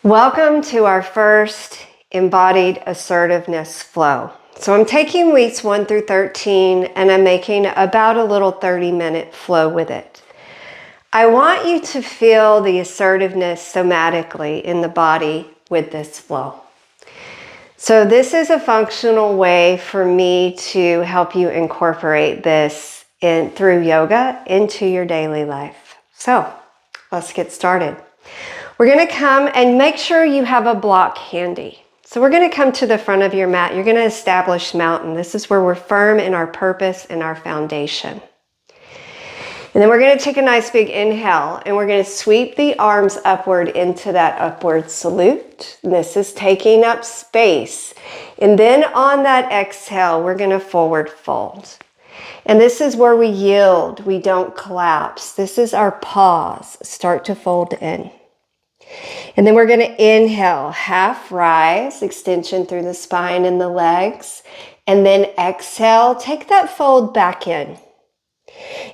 Welcome to our first Embodied Assertiveness flow. So I'm taking weeks 1 through 13 and I'm making about a little 30-minute flow with it. I want you to feel the assertiveness somatically in the body with this flow. So this is a functional way for me to help you incorporate this through yoga into your daily life. So let's get started. We're going to come and make sure you have a block handy. So we're going to come to the front of your mat. You're going to establish mountain. This is where we're firm in our purpose and our foundation. And then we're going to take a nice big inhale and we're going to sweep the arms upward into that upward salute. And this is taking up space. And then on that exhale, we're going to forward fold. And this is where we yield. We don't collapse. This is our pause. Start to fold in. And then we're going to inhale, half rise, extension through the spine and the legs. And then exhale, take that fold back in.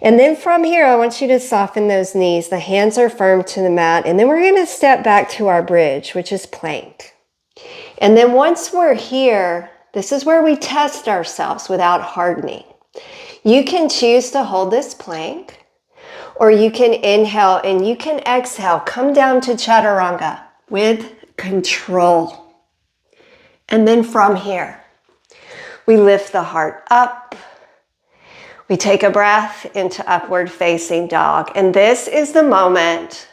And then from here, I want you to soften those knees. The hands are firm to the mat. And then we're going to step back to our bridge, which is plank. And then once we're here, this is where we test ourselves without hardening. You can choose to hold this plank. Or you can inhale and you can exhale. Come down to chaturanga with control. And then from here, we lift the heart up. We take a breath into upward facing dog. And this is the moment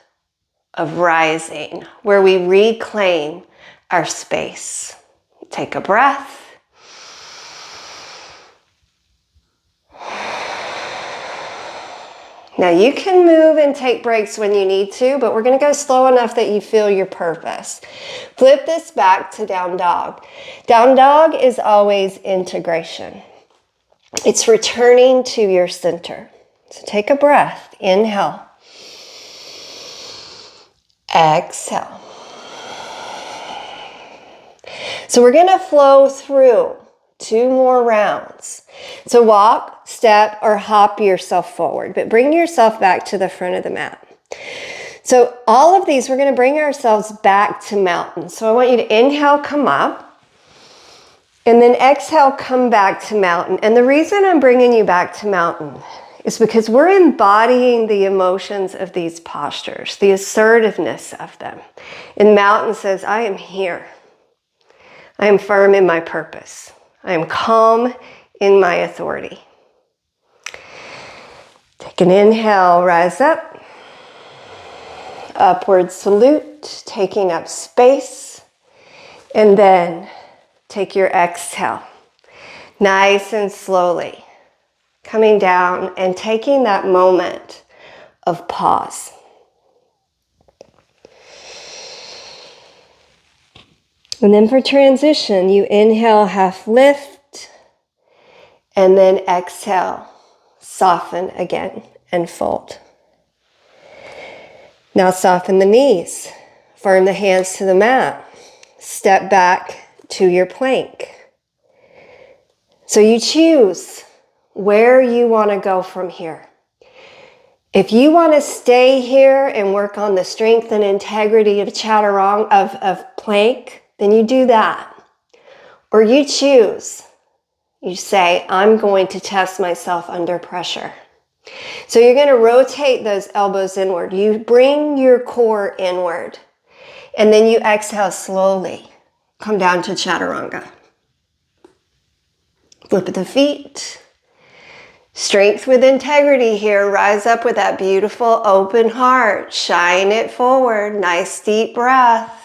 of rising where we reclaim our space. Take a breath. Now you can move and take breaks when you need to, but we're going to go slow enough that you feel your purpose. Flip this back to down dog. Down dog is always integration. It's returning to your center. So take a breath. Inhale. Exhale. So we're going to flow through 2 more rounds. So walk, step, or hop yourself forward, but bring yourself back to the front of the mat. So all of these, we're going to bring ourselves back to mountain. So I want you to inhale, come up, and then exhale, come back to mountain. And the reason I'm bringing you back to mountain is because we're embodying the emotions of these postures, the assertiveness of them. And mountain says, I am here. I am firm in my purpose. I am calm in my authority. Take an inhale, rise up. Upward salute, taking up space. And then take your exhale. Nice and slowly. Coming down and taking that moment of pause. And then for transition, you inhale, half lift, and then exhale, soften again and fold. Now soften the knees, firm the hands to the mat, step back to your plank. So you choose where you want to go from here. If you want to stay here and work on the strength and integrity of chaturanga, of plank, then you do that. Or you choose, you say, I'm going to test myself under pressure. So you're going to rotate those elbows inward. You bring your core inward. And then you exhale slowly. Come down to chaturanga. Flip the feet. Strength with integrity here. Rise up with that beautiful open heart. Shine it forward. Nice deep breath.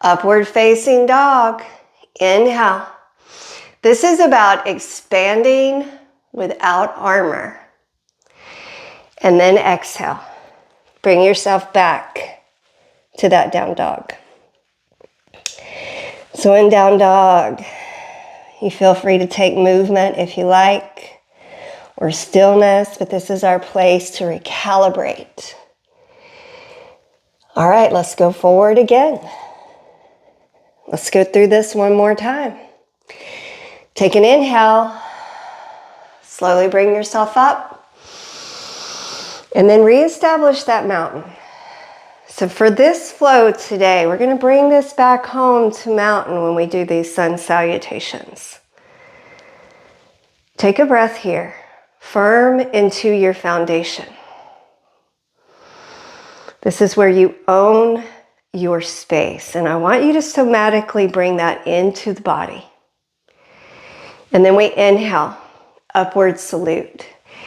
Upward facing dog. Inhale. This is about expanding without armor. And then exhale. Bring yourself back to that down dog. So in down dog, you feel free to take movement if you like, or stillness, but this is our place to recalibrate. All right, let's go forward again. Let's go through this one more time. Take an inhale. Slowly bring yourself up. And then reestablish that mountain. So for this flow today, we're going to bring this back home to mountain when we do these sun salutations. Take a breath here, firm into your foundation. This is where you own your space, and I want you to somatically bring that into the body. And then we inhale, upward salute.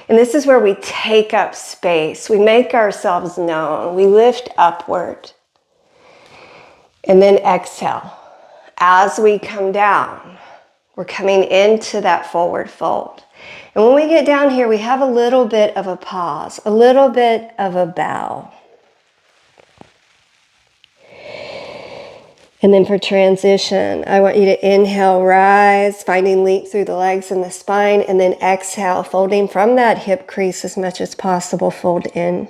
And this is where we take up space. We make ourselves known. We lift upward. And then exhale. As we come down, we're coming into that forward fold. And when we get down here, we have a little bit of a pause, a little bit of a bow. And then for transition, I want you to inhale, rise, finding length through the legs and the spine, and then exhale, folding from that hip crease as much as possible, fold in.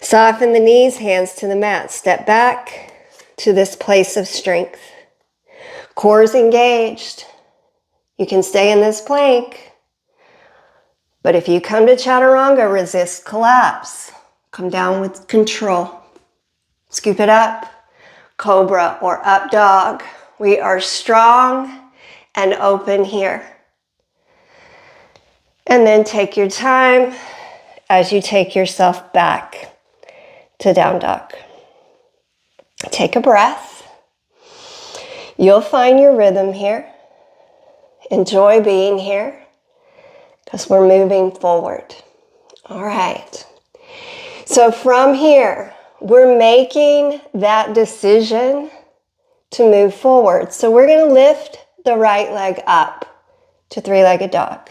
Soften the knees, hands to the mat. Step back to this place of strength. Core is engaged. You can stay in this plank, but if you come to chaturanga, resist collapse. Come down with control. Scoop it up. Cobra or up dog. We are strong and open here. And then take your time as you take yourself back to down dog. Take a breath. You'll find your rhythm here. Enjoy being here because we're moving forward. All right. So from here, we're making that decision to move forward. So we're going to lift the right leg up to three-legged dog.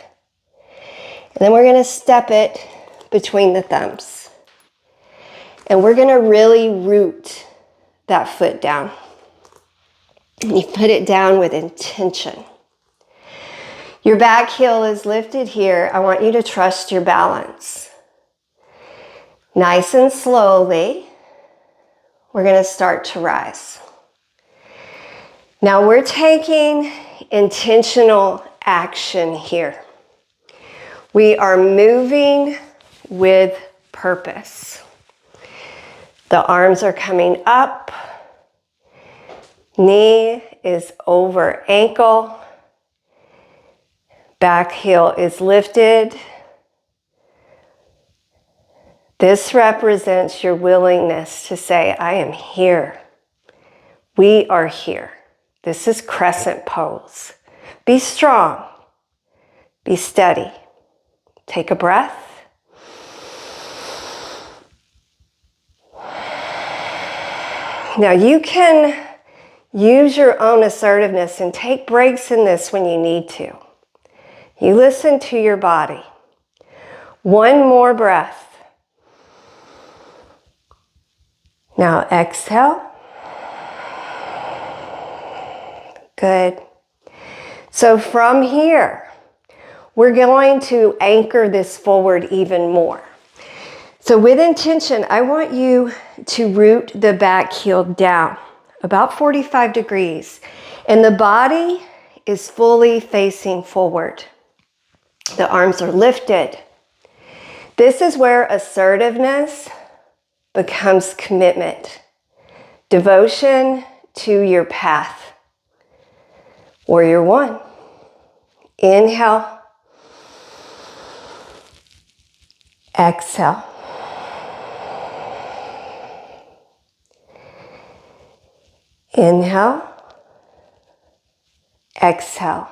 And then we're going to step it between the thumbs. And we're going to really root that foot down. And you put it down with intention. Your back heel is lifted here. I want you to trust your balance. Nice and slowly, we're going to start to rise. Now we're taking intentional action here. We are moving with purpose. The arms are coming up. Knee is over ankle. Back heel is lifted. This represents your willingness to say, I am here. We are here. This is crescent pose. Be strong. Be steady. Take a breath. Now you can use your own assertiveness and take breaks in this when you need to. You listen to your body. One more breath. Now exhale. Good. So from here, we're going to anchor this forward even more. So with intention, I want you to root the back heel down about 45 degrees. And the body is fully facing forward. The arms are lifted. This is where assertiveness becomes commitment, devotion to your path. Warrior one. Inhale. Exhale. Inhale. Exhale.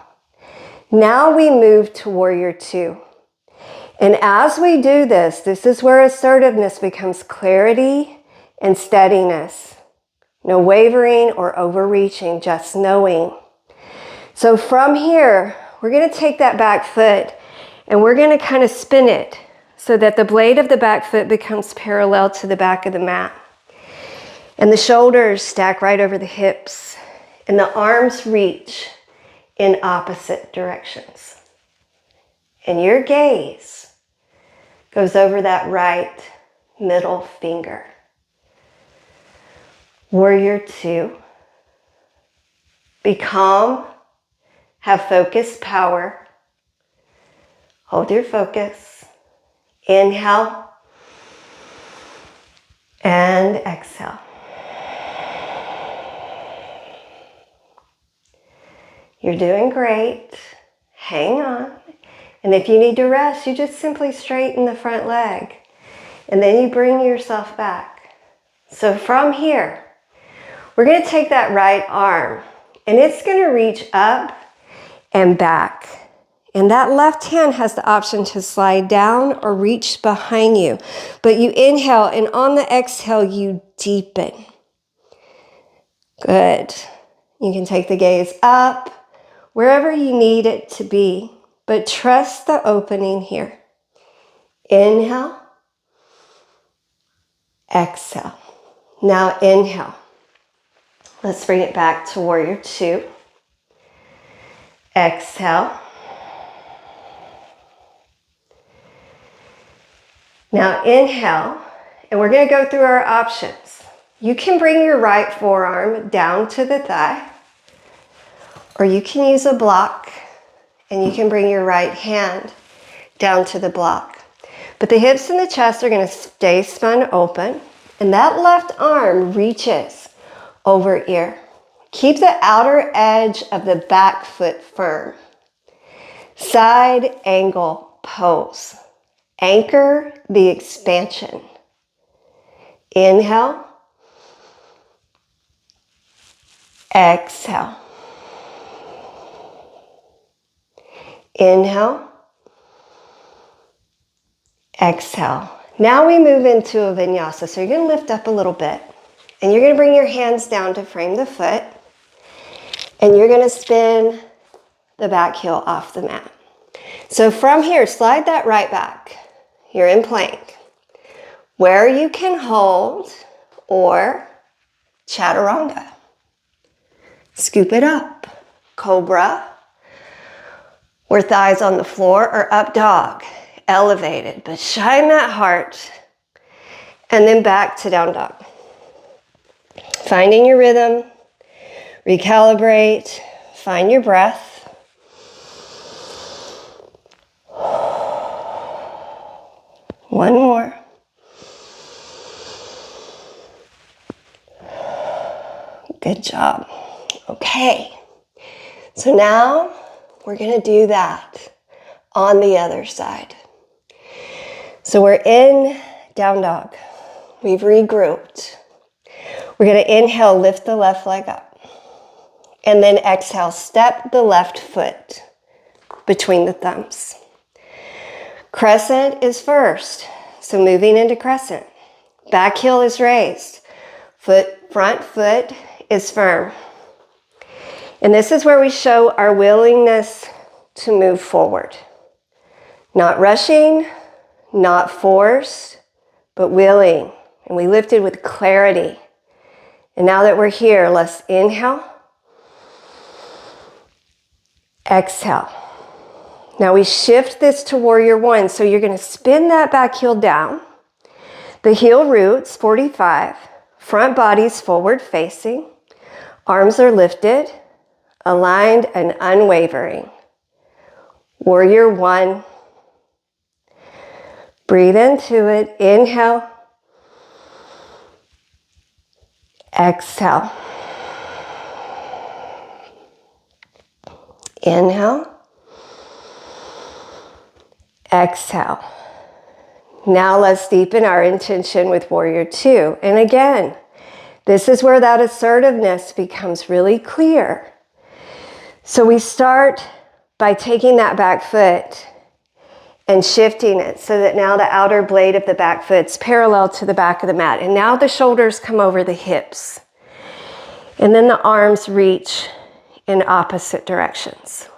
Now we move to warrior two. And as we do this, this is where assertiveness becomes clarity and steadiness. No wavering or overreaching, just knowing. So from here, we're going to take that back foot and we're going to kind of spin it so that the blade of the back foot becomes parallel to the back of the mat. And the shoulders stack right over the hips and the arms reach in opposite directions. And your gaze goes over that right middle finger. Warrior two. Be calm. Have focused power. Hold your focus. Inhale. And exhale. You're doing great. Hang on. And if you need to rest, you just simply straighten the front leg. And then you bring yourself back. So from here, we're going to take that right arm and it's going to reach up and back. And that left hand has the option to slide down or reach behind you. But you inhale, and on the exhale, you deepen. Good. You can take the gaze up, wherever you need it to be, but trust the opening here. Inhale, exhale. Now inhale. Let's bring it back to warrior two. Exhale. Now inhale, and we're going to go through our options. You can bring your right forearm down to the thigh, or you can use a block, and you can bring your right hand down to the block. But the hips and the chest are going to stay spun open, and that left arm reaches over ear. Keep the outer edge of the back foot firm. Side angle pose. Anchor the expansion. Inhale. Exhale. Inhale. Exhale. Now we move into a vinyasa. So you're going to lift up a little bit. And you're going to bring your hands down to frame the foot. And you're going to spin the back heel off the mat. So from here, slide that right back. You're in plank. Where you can hold or chaturanga. Scoop it up. Cobra. Or thighs on the floor, or up dog. Elevated, but shine that heart. And then back to down dog. Finding your rhythm. Recalibrate. Find your breath. One more. Good job. Okay. So now we're going to do that on the other side. So we're in down dog. We've regrouped. We're going to inhale, lift the left leg up. And then exhale, step the left foot between the thumbs. Crescent is first. So moving into crescent. Back heel is raised. Front foot is firm. And this is where we show our willingness to move forward. Not rushing, not forced, but willing. And we lifted with clarity. And now that we're here, let's inhale. Exhale. Now we shift this to warrior one. So you're going to spin that back heel down. The heel roots, 45. Front body's forward facing. Arms are lifted, aligned and unwavering. Warrior one. Breathe into it. Inhale. Exhale. Inhale. Exhale. Now let's deepen our intention with warrior two. And again, this is where that assertiveness becomes really clear. So we start by taking that back foot and shifting it so that now the outer blade of the back foot's parallel to the back of the mat. And now the shoulders come over the hips. And then the arms reach in opposite directions.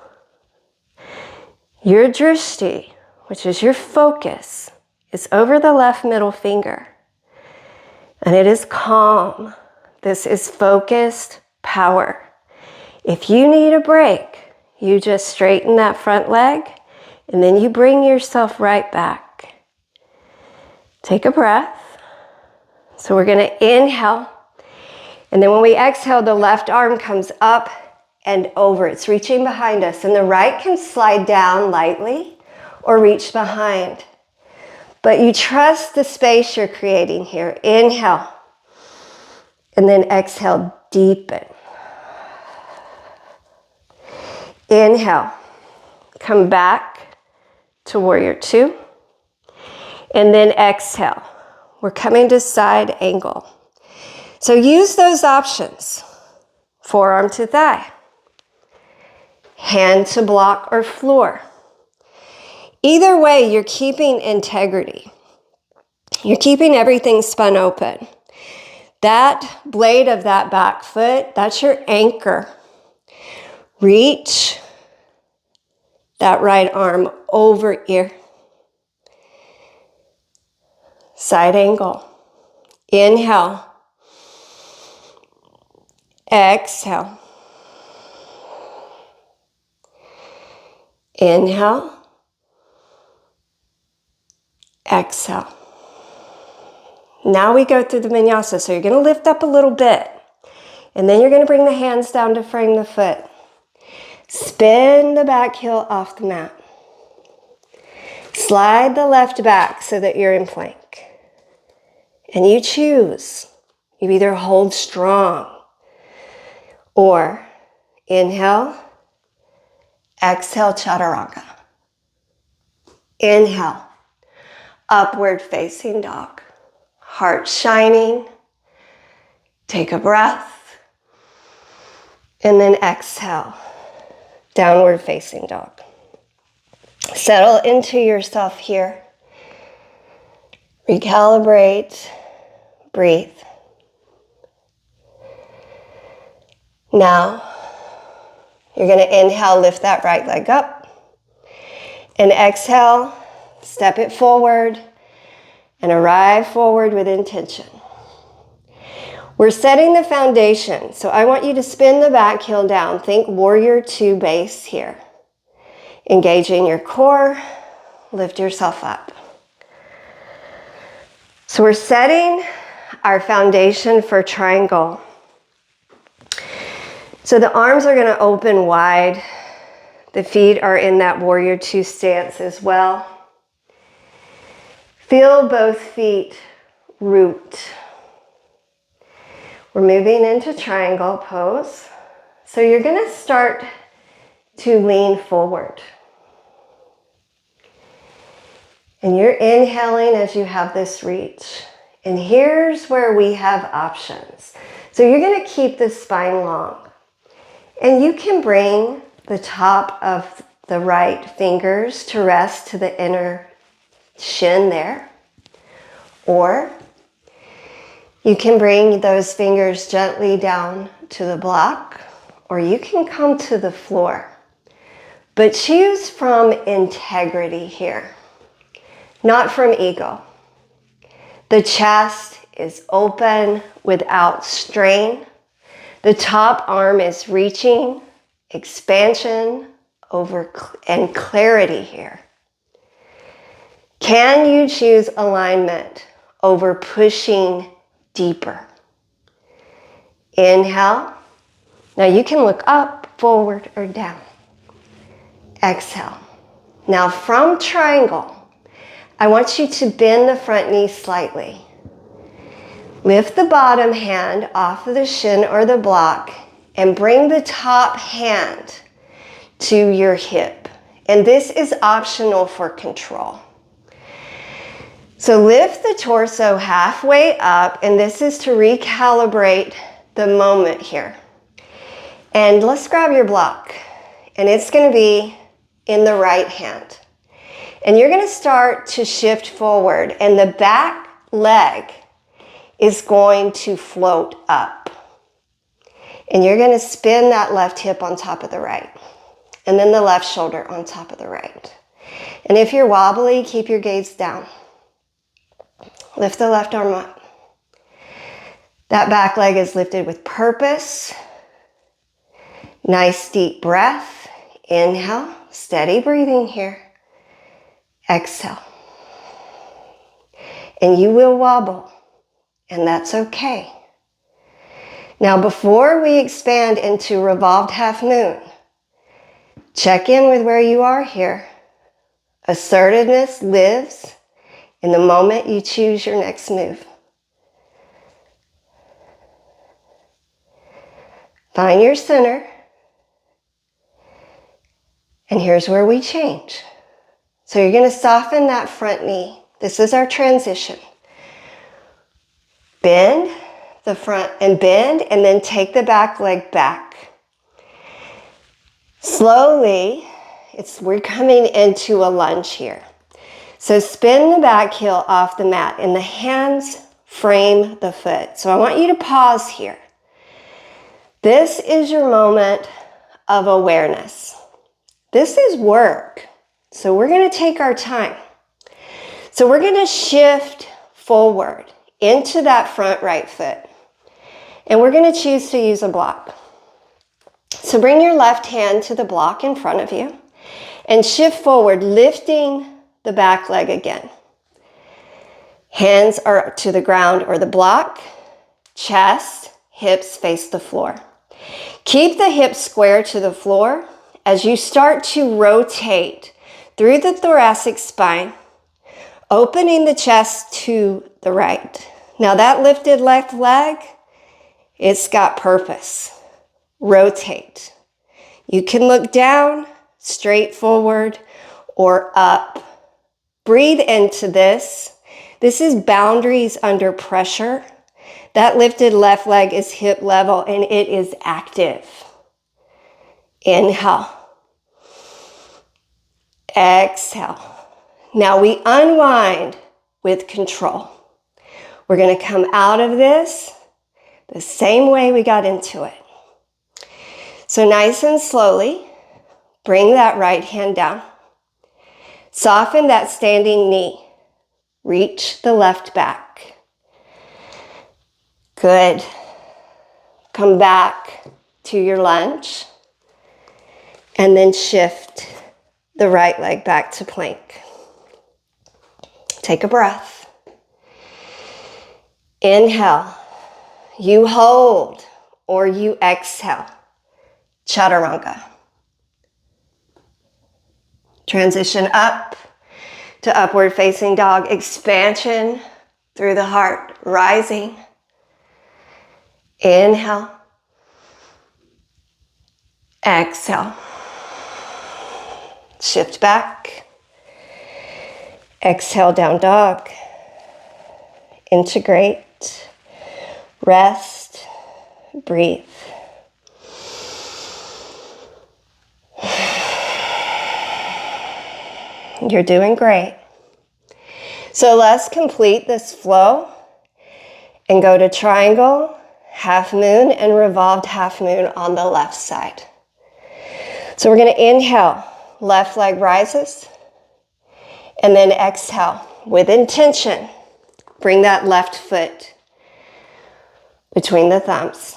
Your drishti, which is your focus, is over the left middle finger. And it is calm. This is focused power. If you need a break, you just straighten that front leg and then you bring yourself right back. Take a breath. So we're going to inhale. And then when we exhale, the left arm comes up and over. It's reaching behind us. And the right can slide down lightly or reach behind. But you trust the space you're creating here. Inhale. And then exhale, deepen. Inhale. Come back to warrior two. And then exhale. We're coming to side angle. So use those options. Forearm to thigh. Hand to block or floor. Either way, you're keeping integrity. You're keeping everything spun open. That blade of that back foot, that's your anchor. Reach that right arm over ear. Side angle. Inhale. Exhale. Inhale. Exhale. Now we go through the vinyasa. So you're going to lift up a little bit. And then you're going to bring the hands down to frame the foot. Spin the back heel off the mat. Slide the left back so that you're in plank. And you choose. You either hold strong or inhale, exhale, chaturanga. Inhale, upward facing dog. Heart shining. Take a breath. And then exhale, downward facing dog. Settle into yourself here. Recalibrate. Breathe. Now, you're going to inhale, lift that right leg up. And exhale, step it forward and arrive forward with intention. We're setting the foundation, so I want you to spin the back heel down. Think warrior two base here. Engaging your core, lift yourself up. So we're setting our foundation for triangle. So the arms are going to open wide. The feet are in that warrior two stance as well. Feel both feet root. We're moving into triangle pose. So you're going to start to lean forward. And you're inhaling as you have this reach. And here's where we have options. So you're going to keep the spine long. And you can bring the top of the right fingers to rest to the inner shin there. Or you can bring those fingers gently down to the block. Or you can come to the floor. But choose from integrity here, not from ego. The chest is open without strain. The top arm is reaching, expansion over and clarity here. Can you choose alignment over pushing deeper? Inhale. Now you can look up, forward, or down. Exhale. Now from triangle, I want you to bend the front knee slightly. Lift the bottom hand off of the shin or the block and bring the top hand to your hip. And this is optional for control. So lift the torso halfway up, and this is to recalibrate the moment here. And let's grab your block, and it's going to be in the right hand. And you're going to start to shift forward, and the back leg is going to float up. And you're going to spin that left hip on top of the right, and then the left shoulder on top of the right. And if you're wobbly, keep your gaze down. Lift the left arm up. That back leg is lifted with purpose. Nice deep breath. Inhale, steady breathing here. Exhale. And you will wobble, and that's okay. Now, before we expand into revolved half moon, check in with where you are here. Assertiveness lives in the moment you choose your next move. Find your center. And here's where we change. So you're going to soften that front knee. This is our transition. Bend the front and bend, and then take the back leg back. Slowly, we're coming into a lunge here. So spin the back heel off the mat and the hands frame the foot. So I want you to pause here. This is your moment of awareness. This is work. So we're going to take our time. So we're going to shift forward into that front right foot. And we're going to choose to use a block. So bring your left hand to the block in front of you and shift forward, lifting the back leg again. Hands are to the ground or the block. Chest, hips face the floor. Keep the hips square to the floor as you start to rotate through the thoracic spine, opening the chest to the right. Now that lifted left leg, it's got purpose. Rotate. You can look down, straight forward, or up. Breathe into this. This is boundaries under pressure. That lifted left leg is hip level and it is active. Inhale. Exhale. Now we unwind with control. We're going to come out of this the same way we got into it. So nice and slowly, bring that right hand down. Soften that standing knee. Reach the left back. Good. Come back to your lunge. And then shift the right leg back to plank. Take a breath. Inhale. You hold or you exhale. Chaturanga. Transition up to upward facing dog. Expansion through the heart. Rising. Inhale. Exhale. Shift back. Exhale, down dog. Integrate. Rest. Breathe. You're doing great. So let's complete this flow and go to triangle, half moon, and revolved half moon on the left side. So we're going to inhale, left leg rises, and then exhale with intention. Bring that left foot between the thumbs.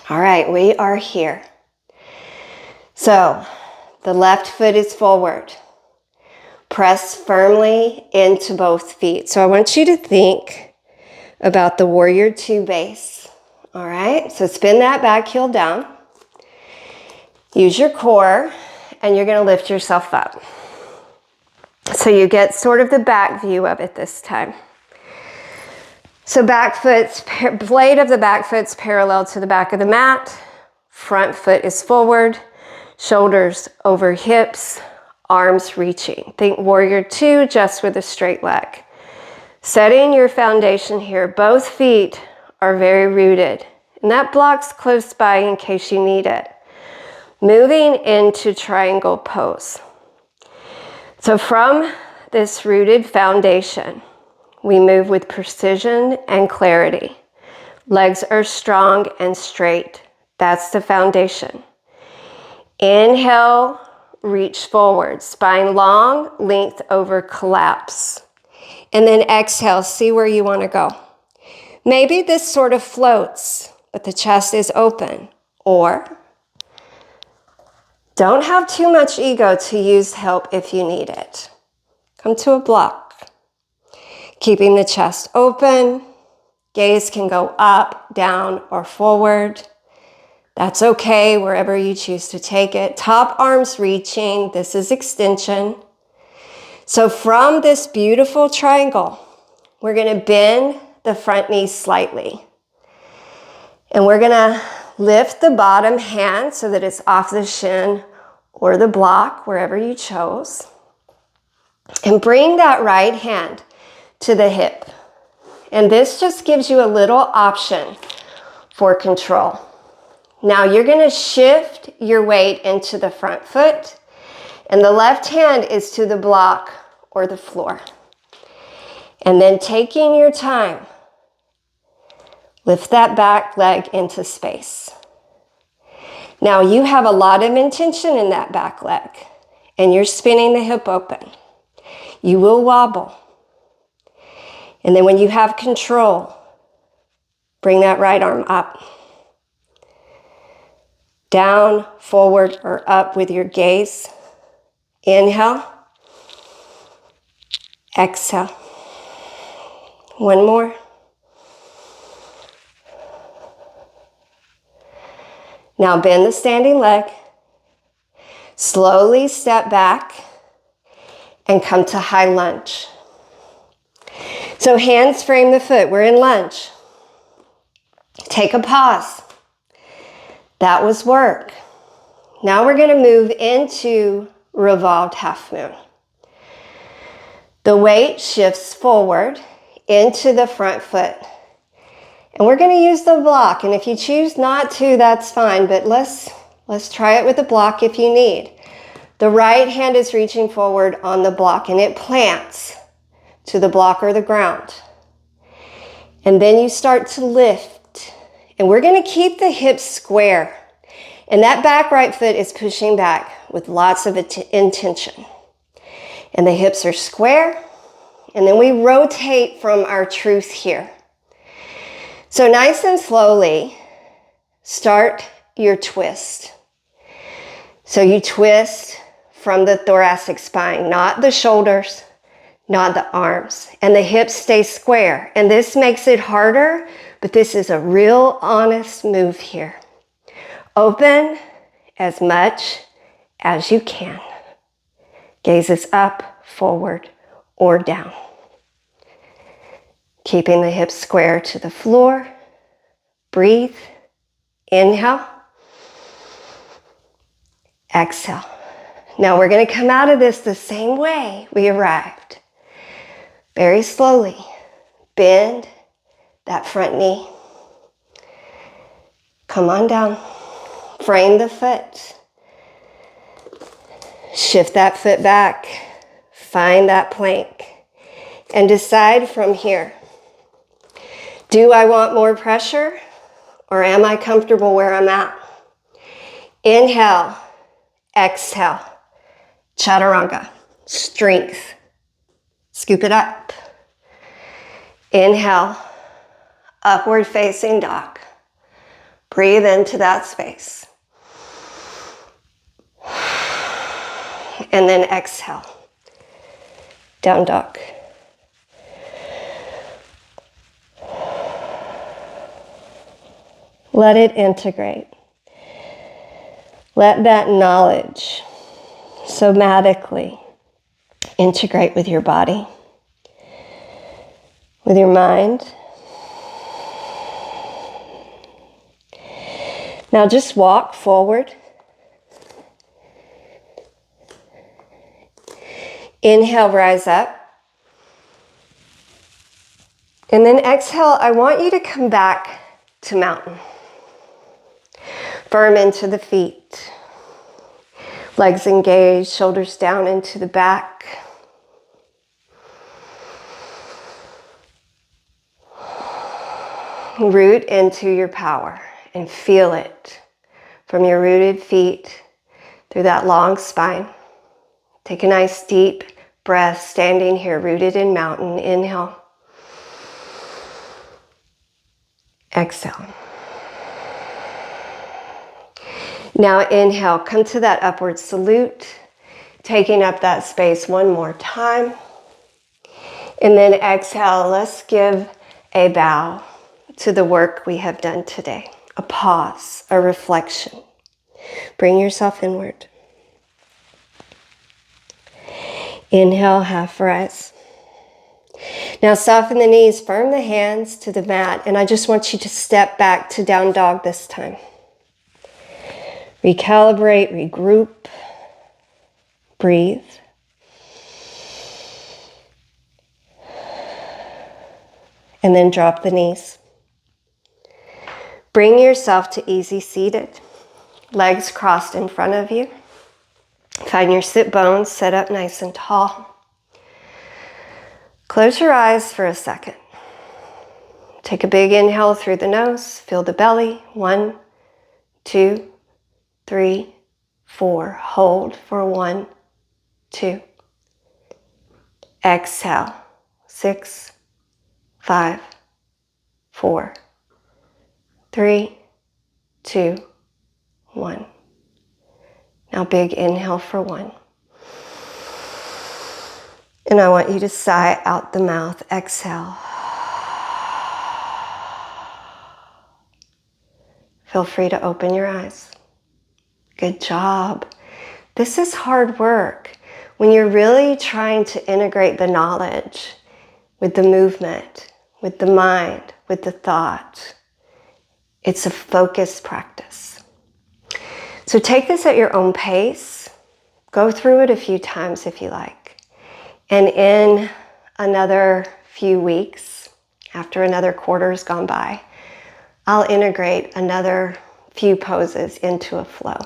All right, we are here. So the left foot is forward. Press firmly into both feet. So I want you to think about the warrior two base. All right, so spin that back heel down. Use your core, and you're going to lift yourself up. So you get sort of the back view of it this time. So blade of the back foot's parallel to the back of the mat. Front foot is forward. Shoulders over hips. Arms reaching. Think warrior two, just with a straight leg. Setting your foundation here. Both feet are very rooted. And that block's close by in case you need it. Moving into triangle pose. So from this rooted foundation, we move with precision and clarity. Legs are strong and straight. That's the foundation. Inhale, reach forward. Spine long, length over collapse. And then exhale, see where you want to go. Maybe this sort of floats, but the chest is open. Or don't have too much ego to use help if you need it. Come to a block. Keeping the chest open. Gaze can go up, down, or forward. That's okay, wherever you choose to take it. Top arms reaching. This is extension. So from this beautiful triangle, we're going to bend the front knee slightly. And we're going to lift the bottom hand so that it's off the shin or the block, wherever you chose. And bring that right hand to the hip. And this just gives you a little option for control. Now you're going to shift your weight into the front foot, and the left hand is to the block or the floor. And then taking your time, lift that back leg into space. Now you have a lot of intention in that back leg, and you're spinning the hip open. You will wobble. And then when you have control, bring that right arm up. Down, forward, or up with your gaze. Inhale. Exhale. One more. Now bend the standing leg. Slowly step back and come to high lunge. So hands frame the foot. We're in lunge. Take a pause. That was work. Now we're going to move into revolved half moon. The weight shifts forward into the front foot. And we're going to use the block. And if you choose not to, that's fine. But let's try it with the block if you need. The right hand is reaching forward on the block, and it plants to the block or the ground. And then you start to lift. And we're going to keep the hips square. And that back right foot is pushing back with lots of intention. And the hips are square. And then we rotate from our truth here. So nice and slowly, start your twist. So you twist from the thoracic spine, not the shoulders, not the arms. And the hips stay square. And this makes it harder, but this is a real honest move here. Open as much as you can. Gazes up, forward, or down. Keeping the hips square to the floor. Breathe. Inhale. Exhale. Now we're going to come out of this the same way we arrived. Very slowly. Bend that front knee. Come on down. Frame the foot. Shift that foot back. Find that plank. And decide from here. Do I want more pressure, or am I comfortable where I'm at? Inhale, exhale, chaturanga, strength. Scoop it up. Inhale, upward facing dog. Breathe into that space. And then exhale, down dog. Let it integrate. Let that knowledge somatically integrate with your body, with your mind. Now just walk forward. Inhale, rise up. And then exhale, I want you to come back to mountain. Firm into the feet. Legs engaged, shoulders down into the back. Root into your power and feel it from your rooted feet through that long spine. Take a nice deep breath, standing here, rooted in mountain. Inhale. Exhale. Now inhale, come to that upward salute, taking up that space one more time. And then exhale, let's give a bow to the work we have done today. A pause, a reflection. Bring yourself inward. Inhale, half rise. Now soften the knees, firm the hands to the mat, and I just want you to step back to down dog this time. Recalibrate, regroup, breathe. And then drop the knees. Bring yourself to easy seated, legs crossed in front of you. Find your sit bones, sit up nice and tall. Close your eyes for a second. Take a big inhale through the nose, feel the belly. 1, 2, 3, 4. Hold for 1, 2. Exhale. 6, 5, 4, 3, 2, 1. Now big inhale for 1. And I want you to sigh out the mouth. Exhale. Feel free to open your eyes. Good job. This is hard work. When you're really trying to integrate the knowledge with the movement, with the mind, with the thought, it's a focused practice. So take this at your own pace. Go through it a few times if you like. And in another few weeks, after another quarter's gone by, I'll integrate another few poses into a flow.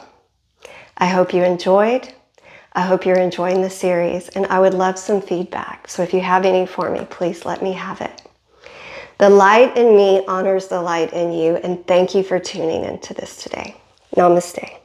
I hope you enjoyed. I hope you're enjoying the series, and I would love some feedback. So if you have any for me, please let me have it. The light in me honors the light in you, and thank you for tuning into this today. Namaste.